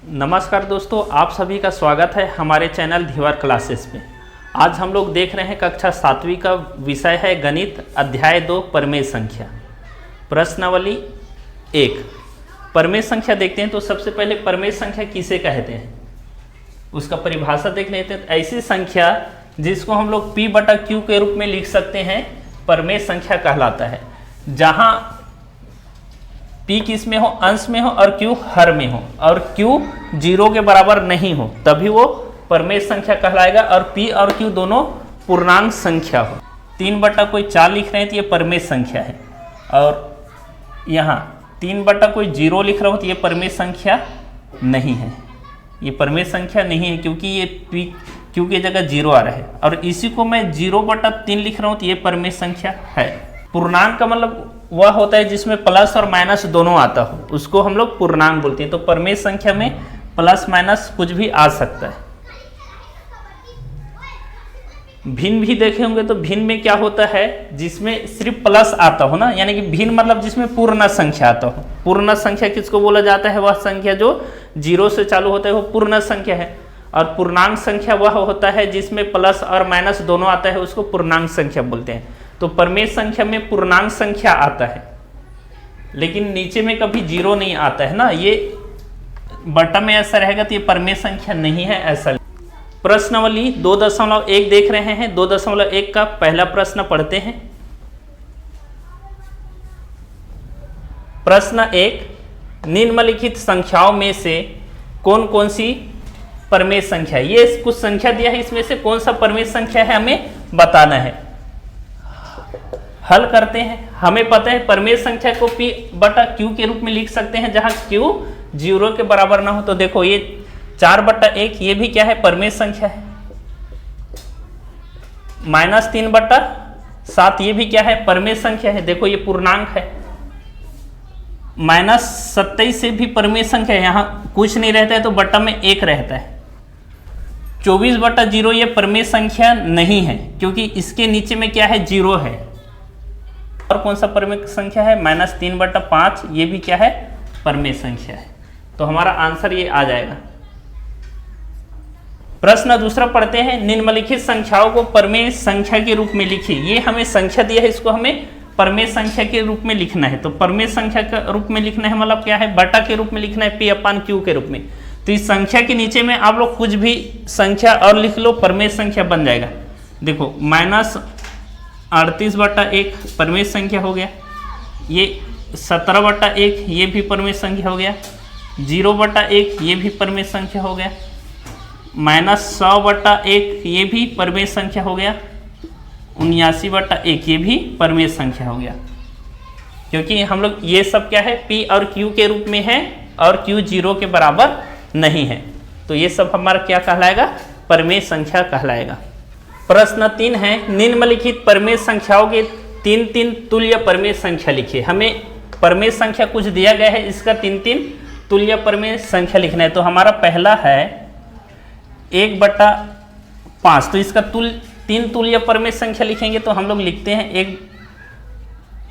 नमस्कार दोस्तों, आप सभी का स्वागत है हमारे चैनल धीवर क्लासेस में। आज हम लोग देख रहे हैं कक्षा 7वीं का विषय है गणित, अध्याय 2 परमेय संख्या। प्रश्नावली 1 परमेय संख्या देखते हैं। तो सबसे पहले परमेय संख्या किसे कहते हैं उसका परिभाषा देख लेते हैं। ऐसी संख्या जिसको हम लोग P बटा Q के रूप में लिख सकते हैं परमेय संख्या कहलाता है। जहाँ P किस में हो, अंश में हो और Q हर में हो और Q 0 के बराबर नहीं हो, तभी वो परमेय संख्या कहलाएगा। और P और Q दोनों पूर्णांक संख्या हो। 3 बटा कोई 4 लिख रहे हैं तो ये परमेय संख्या है। और यहाँ 3 बटा कोई 0 लिख रहा हो तो ये परमेय संख्या नहीं है। ये परमेय संख्या नहीं है क्योंकि ये P Q की जगह 0 आ रहा है। और इसी को मैं 0 बटा 3 लिख रहा हूँ तो ये परमेय संख्या है। पूर्णांक का मतलब वह होता है जिसमें प्लस और माइनस दोनों आता हो, उसको हम लोग पूर्णांक बोलते हैं। तो परमेय संख्या में प्लस माइनस कुछ भी आ सकता है। भिन्न भी देखे होंगे तो भिन्न में क्या होता है, जिसमें सिर्फ प्लस आता हो ना, यानी कि भिन्न मतलब जिसमें पूर्ण संख्या आता हो। पूर्ण संख्या किसको बोला जाता है? वह संख्या जो 0 से चालू होता है वो पूर्ण संख्या है। और पूर्णांक संख्या वह होता है जिसमें प्लस और माइनस दोनों आता है, उसको पूर्णांक संख्या बोलते हैं। तो परमेय संख्या में पूर्णांक संख्या आता है लेकिन नीचे में कभी 0 नहीं आता है ना, ये बटा में ऐसा रहेगा तो ये परमेय संख्या नहीं है ऐसा। प्रश्नावली 2.1 देख रहे हैं। 2.1 का पहला प्रश्न पढ़ते हैं। प्रश्न 1 निम्नलिखित संख्याओं में से कौन कौन सी परमेय संख्या है? ये कुछ संख्या दिया है, इसमें से कौन सा परमेय संख्या है हमें बताना है। हल करते हैं। हमें पता है परमेय संख्या को P बटा Q के रूप में लिख सकते हैं जहां Q 0 के बराबर ना हो। तो देखो ये 4 बटा 1 ये भी क्या है? परमेय संख्या है। -3 बटा 7 ये भी क्या है? परमेय संख्या है। देखो ये पूर्णांक है। -27 से भी परमेय संख्या है, यहाँ कुछ नहीं रहता है तो बटा में 1 रहता है। 24 बटा 0 ये परमेय संख्या नहीं है क्योंकि इसके नीचे में क्या है? 0 है। और कौन सा परमेय संख्या है? -3 बटा 5 ये भी क्या है? परमेय संख्या है। तो हमारा आंसर ये आ जाएगा। प्रश्न दूसरा पढ़ते हैं। निम्नलिखित संख्याओं को परमेय संख्या के रूप में लिखिए। ये हमें संख्या दिया है, इसको हमें परमेय संख्या के रूप में लिखना है। तो परमेय संख्या के रूप में लिखना है मतलब क्या है? बटा के रूप में लिखना है, P अपन Q के रूप में। तो इस संख्या के नीचे में आप लोग कुछ भी संख्या और लिख लो, परमेय संख्या बन जाएगा। देखो -38 बटा 1 परमेय संख्या हो गया। ये 17 बटा 1 ये भी परमेय संख्या हो गया। 0 बटा 1 ये भी परमेय संख्या हो गया। -100 बटा 1 ये भी परमेय संख्या हो गया। 79 बटा 1 ये भी परमेय संख्या हो गया। क्योंकि हम लोग ये सब क्या है? P और Q के रूप में है और Q 0 के बराबर नहीं है, तो ये सब हमारा क्या कहलाएगा? परमेय संख्या कहलाएगा। प्रश्न 3 है। निम्नलिखित परमेय संख्याओं के 3 तुल्य परमेय संख्या लिखिए। हमें परमेय संख्या कुछ दिया गया है, इसका 3 तुल्य परमेय संख्या लिखना है। तो हमारा पहला है 1/5। तो इसका 3 तुल्य परमेय संख्या लिखेंगे तो हम लोग लिखते हैं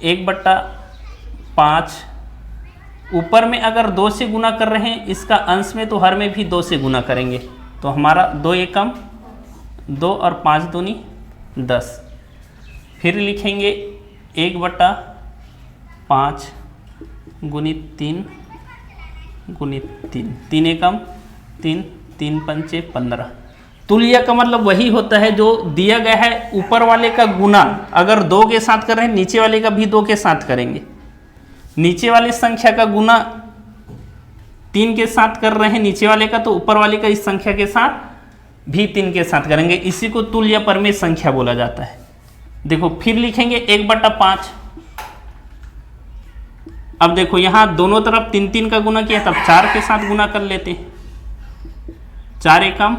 1/5। ऊपर में अगर 2 से गुना कर रहे हैं, इसका अंश में तो हर में भी 2 से गुना करेंगे। तो हमारा 2 एकम 2 और 5 दूनी 10। फिर लिखेंगे 1/5 गुणित 3 गुणित 3। 3 एकम 3, 3 पंचे 15। तुल्य का मतलब वही होता है जो दिया गया है ऊपर वाले का गुना अगर 2 के साथ कर रहे हैं, नीचे वाले का भी 2 के साथ करेंगे। नीचे वाली संख्या का गुना 3 के साथ कर रहे हैं नीचे वाले का, तो ऊपर वाले का इस संख्या के साथ भी 3 के साथ करेंगे। इसी को तुल्य परमेय संख्या बोला जाता है। देखो फिर लिखेंगे 1/5। अब देखो यहाँ दोनों तरफ 3 का गुना किया, तब 4 के साथ गुना कर लेते हैं। 4 एकम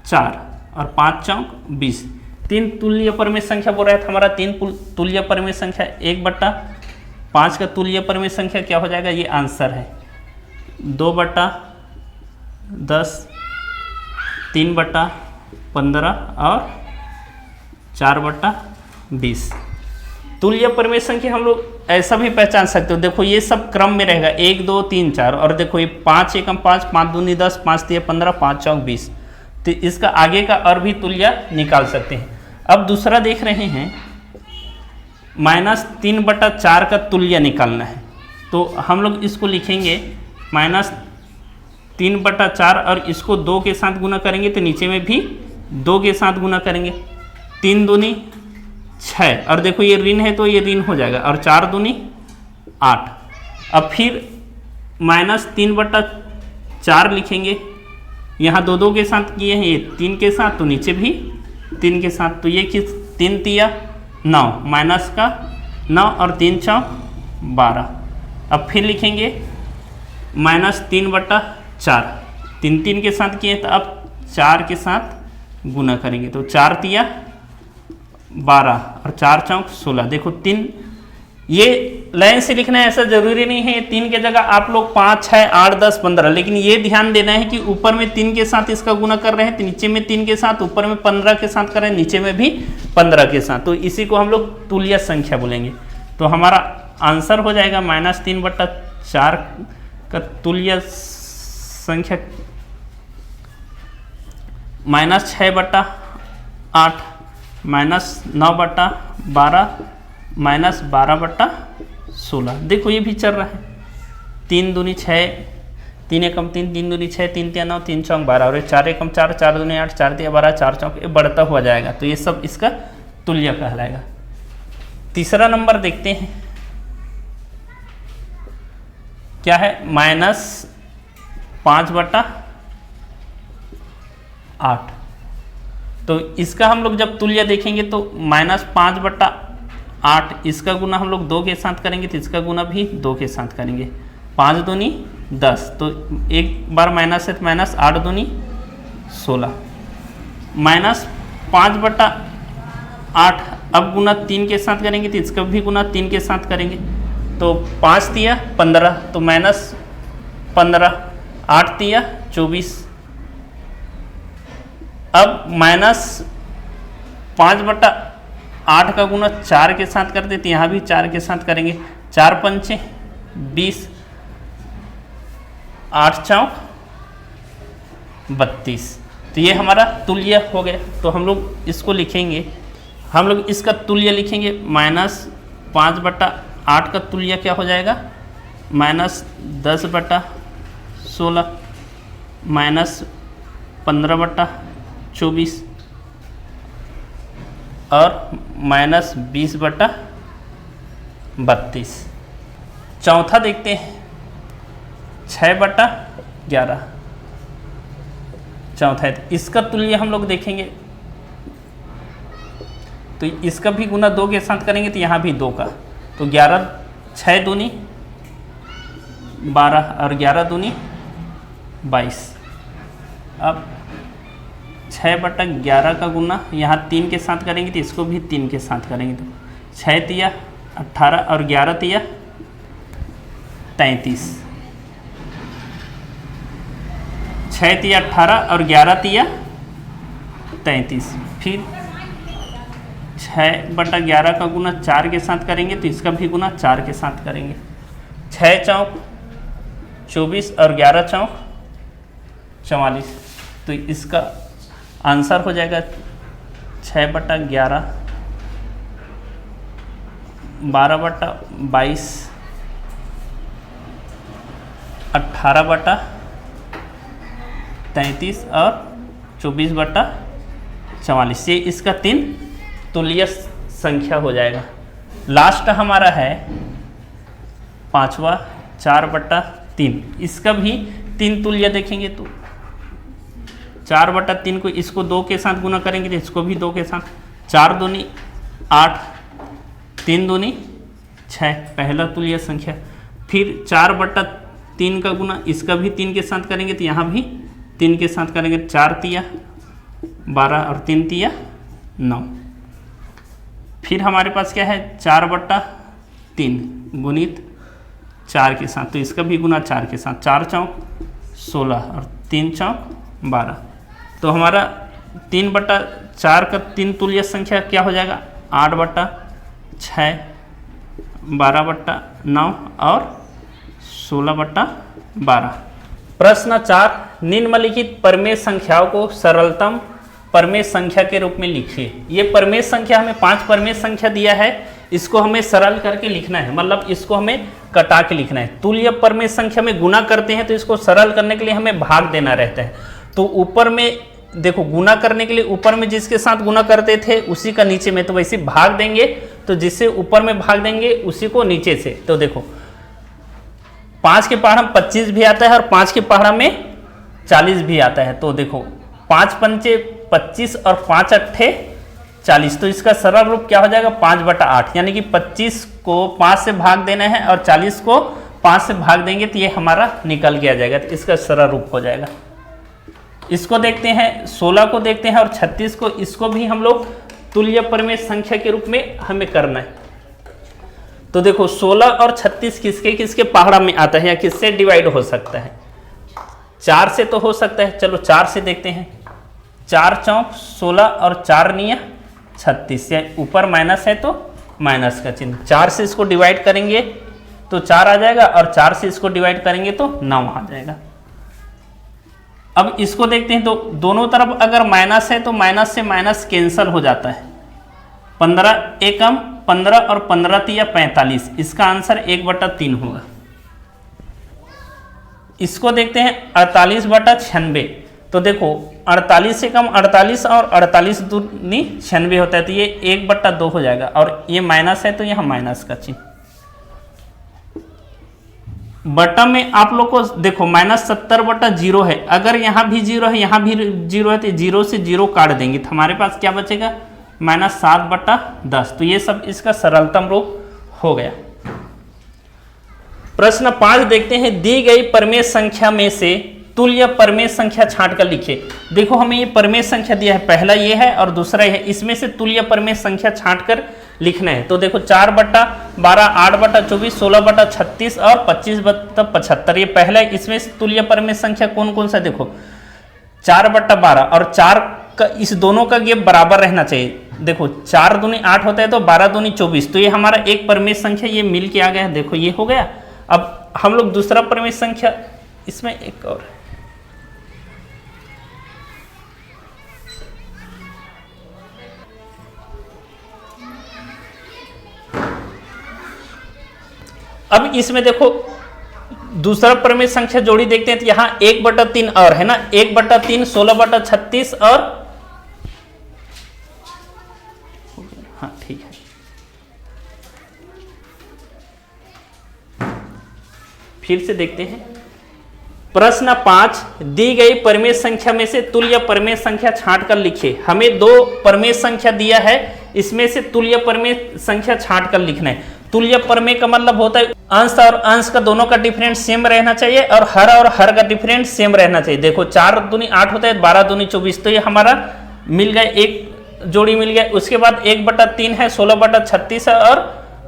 4 और 5 चौक 20। 3 तुल्य परमेय संख्या बोल रहा है, हमारा 3 तुल्य परमेय संख्या 1/5 का तुल्य परमेय संख्या क्या हो जाएगा? ये आंसर है 2/10, 3/15 और 4/20। तुल्य परमेय संख्या हम लोग ऐसा भी पहचान सकते हो, देखो ये सब क्रम में रहेगा 1 2 3 4, और देखो ये 5 एकम 5, 5 दूनी 10, 5 तिया 15, 5 चौक 20, तो इसका आगे का और भी तुल्य निकाल सकते हैं। अब दूसरा देख रहे हैं -3/4 का तुल्य निकालना है, तो हम लोग इसको लिखेंगे -3/4 और इसको 2 के साथ गुना करेंगे तो नीचे में भी 2 के साथ गुना करेंगे। 3 दूनी 6, और देखो ये ऋण है तो ये ऋण हो जाएगा, और 4 दूनी 8। अब फिर -3/4 लिखेंगे, यहाँ 2 2 के साथ किए हैं, ये 3 के साथ, तो नीचे भी 3 के साथ, तो ये किस 3 तिया 9, माइनस का 9 और 3 चौक 12। अब फिर लिखेंगे -3/4, 3 3 के साथ किए तो अब 4 के साथ गुना करेंगे, तो 4 तिया 12 और 4 चौक 16। देखो 3, ये लाइन से लिखना है, ऐसा जरूरी नहीं है, 3 के जगह आप लोग 5 6 8 10 15, लेकिन ये ध्यान देना है कि ऊपर में 3 के साथ इसका गुना कर रहे हैं, तो नीचे में 3 के साथ, ऊपर में 15 के साथ कर रहे हैं, नीचे में भी 15 के साथ, तो इसी को हम लोग तुल्य संख्या बोलेंगे। तो हमारा आंसर हो जाएगा -3/4 का तुल्य संख्या -6/8, -9/12, -12/16। देखो ये भी चल रहा है, 3 दूनी 6, 3 एकम 3, 3 दूनी 6, 3 तिया 9, 3 चौक 12, और 4 एकम 4, 4 दूनी 8, 4 तिया 12, 4 चौक, ये बढ़ता हुआ जाएगा, तो ये सब इसका तुल्य कहलाएगा। तीसरा नंबर देखते हैं क्या है, -5/8। तो इसका हम लोग जब तुल्य देखेंगे तो -5/8, इसका गुना हम लोग 2 के साथ करेंगे, तो इसका गुना भी 2 के साथ करेंगे। 5 दूनी 10, तो एक बार माइनस है तो माइनस, 8 दूनी 16, -5/8। अब गुना 3 के साथ करेंगे तो इसका भी गुना 3 के साथ करेंगे, तो 5 तिया 15, तो -15, 8 तिया 24। अब -5/8 का गुना 4 के साथ करते, तो यहाँ भी 4 के साथ करेंगे, 4 पंचे 20, 8 चौक 32, तो ये हमारा तुल्य हो गया। तो हम लोग इसको लिखेंगे, हम लोग इसका तुल्य लिखेंगे, -5/8 का तुल्य क्या हो जाएगा, -10/16, -15/24 और -20/32। चौथा देखते हैं 6/11। चौथा है, इसका तुल्य हम लोग देखेंगे, तो इसका भी गुना 2 के साथ करेंगे, तो यहाँ भी 2 का, तो 11, 6 दूनी 12 और 11 दूनी 22। अब 6/11 का गुना यहाँ 3 के साथ करेंगे, तो इसको भी 3 के साथ करेंगे, तो 6 तिया 18 और 11 तिया 33, 6 तिया 18 और 11 तिया 33। फिर 6/11 का गुना 4 के साथ करेंगे, तो इसका भी गुना 4 के साथ करेंगे, 6 चौक 24 और 11 चौक 44, तो इसका आंसर हो जाएगा 6/11, 12/22, 18/33 और 24/44, ये इसका 3 तुल्य संख्या हो जाएगा। लास्ट हमारा है 5वां 4/3, इसका भी 3 तुल्य देखेंगे, तो 4/3 को इसको 2 के साथ गुना करेंगे, तो इसको भी 2 के साथ, 4 दूनी 8, 3 दूनी 6, पहला तुल्य संख्या। फिर 4/3 का गुना इसका भी 3 के साथ करेंगे, तो यहाँ भी 3 के साथ करेंगे, 4 तिया 12 और 3 तिया 9। फिर हमारे पास क्या है, 4/3 गुणित 4 के साथ, तो इसका भी गुना 4 के साथ, 4 चौक 16 और 3 चौक 12। तो हमारा 3/4 का 3 तुल्य संख्या क्या हो जाएगा, 8/6 12/9 और 16/12। प्रश्न 4, निम्नलिखित परमेय संख्याओं को सरलतम परमेय संख्या के रूप में लिखिए। ये परमेय संख्या हमें 5 परमेय संख्या दिया है, इसको हमें सरल करके लिखना है, मतलब इसको हमें कटा के लिखना है। तुल्य परमेय संख्या में गुना करते हैं तो इसको सरल करने के लिए हमें भाग देना रहता है। तो ऊपर में देखो गुना करने के लिए ऊपर में जिसके साथ गुना करते थे उसी का नीचे में, तो वैसे भाग देंगे तो जिससे ऊपर में भाग देंगे उसी को नीचे से। तो देखो 5 के पहाड़ा में 25 भी आता है और 5 के पहाड़ा में 40 भी आता है। तो देखो 5 पंचे 25 और 5 अट्ठे 40, तो इसका सरल रूप क्या हो जाएगा 5/8, यानी कि 25 को 5 से भाग देना है और 40 को 5 से भाग देंगे तो ये हमारा निकल के आ जाएगा, तो इसका सरल रूप हो जाएगा। इसको देखते हैं, 16 को देखते हैं और 36 को, इसको भी हम लोग तुल्य परमेय संख्या के रूप में हमें करना है। तो देखो 16 और 36 किसके किसके पहाड़ा में आता है या किससे डिवाइड हो सकता है? 4 से तो हो सकता है, चलो 4 से देखते हैं। 4 चौक 16 और 4 निया 36, या ऊपर माइनस है तो माइनस का चिन्ह। 4 से इसको डिवाइड करेंगे तो 4 आ जाएगा और 4 से इसको डिवाइड करेंगे तो 9 आ जाएगा। अब इसको देखते हैं, तो दोनों तरफ अगर माइनस है तो माइनस से माइनस कैंसल हो जाता है। 15 एकम 15 और 15 तिया 45, इसका आंसर 1/3 होगा। इसको देखते हैं 48/96, तो देखो 48 से कम 48 और 48 दूनी 96 होता है, तो ये 1/2 हो जाएगा और ये माइनस है तो यहाँ माइनस का चिन्ह। बटा में आप लोग को देखो -70/0 है, अगर यहाँ भी 0 है यहाँ भी 0 है तो 0 से 0 काट देंगे तो हमारे पास क्या बचेगा -7/10। तो ये सब इसका सरलतम रूप हो गया। प्रश्न 5 देखते हैं, दी गई परमेय संख्या में से तुल्य परमेय संख्या छांट कर लिखिए। देखो हमें ये परमेय संख्या दिया है, पहला ये है और दूसरा ये है, इसमें से तुल्य परमेय संख्या छांट कर लिखना है। तो देखो 4/12, 8/24, 16/36 और 25/75, ये पहला है। इसमें से तुल्य परमेय संख्या कौन कौन सा? देखो 4/12 और 4 का इस दोनों का गेप बराबर रहना चाहिए। देखो 4 दूनी 8 होता है तो 12 दूनी 24, तो ये हमारा एक परमेय संख्या ये मिल के आ गया। देखो ये हो गया। अब हम लोग दूसरा परमेय संख्या, इसमें एक और, अब इसमें देखो दूसरा परमेय संख्या जोड़ी देखते हैं तो यहां 1/3 और है ना, 1/3 16/36 और हाँ ठीक है। फिर से देखते हैं प्रश्न 5, दी गई परमेय संख्या में से तुल्य परमेय संख्या छांट कर लिखिए। हमें 2 परमेय संख्या दिया है, इसमें से तुल्य परमेय संख्या छांट कर लिखना है। तुल्य परमेय का मतलब होता है अंश और अंश का दोनों का डिफरेंस सेम रहना चाहिए और हर का डिफरेंस सेम रहना चाहिए। देखो 4 दूनी 8 होता है, 12 दूनी 24, तो ये हमारा मिल गया, एक जोड़ी मिल गया। उसके बाद 1/3 है, 16/36 है और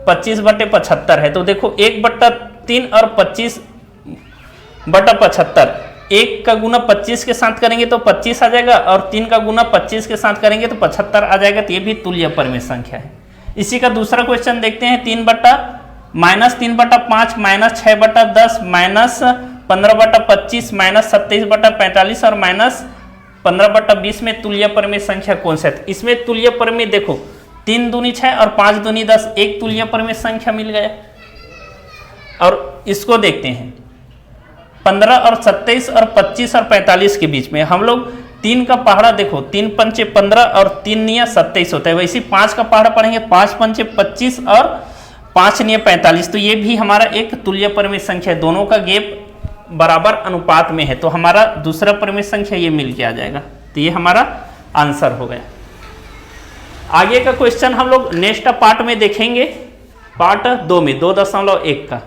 25/75 है। तो देखो 1/3 और 25/75, 1 का गुना 25 के साथ करेंगे तो 25 आ जाएगा और 3 का गुना 25 के साथ करेंगे तो 75 आ जाएगा। तो ये भी तुल्य परमेय संख्या है। इसी का दूसरा क्वेश्चन देखते हैं, -3/5 -6/10 -15/25 -27/45 और -15/20 में तुल्य परमेय संख्या कौन सा है? इसमें तुल्य परमेय देखो 3 दूनी 6 और 5 दूनी 10, एक तुल्य परमेय संख्या मिल गया। और इसको देखते हैं 15 और 27 और 25 और 45 के बीच में हम लोग 3 का पहाड़ा देखो, 3 पंचे 15 और 3 निया 27 होता है। वैसे 5 का पहाड़ा पढ़ेंगे, 5 पंचे 25 और 5 निया 45, तो ये भी हमारा एक तुल्य परमेय संख्या है। दोनों का गेप बराबर अनुपात में है, तो हमारा दूसरा परमेय संख्या ये मिल के आ जाएगा। तो ये हमारा आंसर हो गया। आगे का क्वेश्चन हम लोग नेक्स्ट पार्ट में देखेंगे, पार्ट 2 में 2.1 का।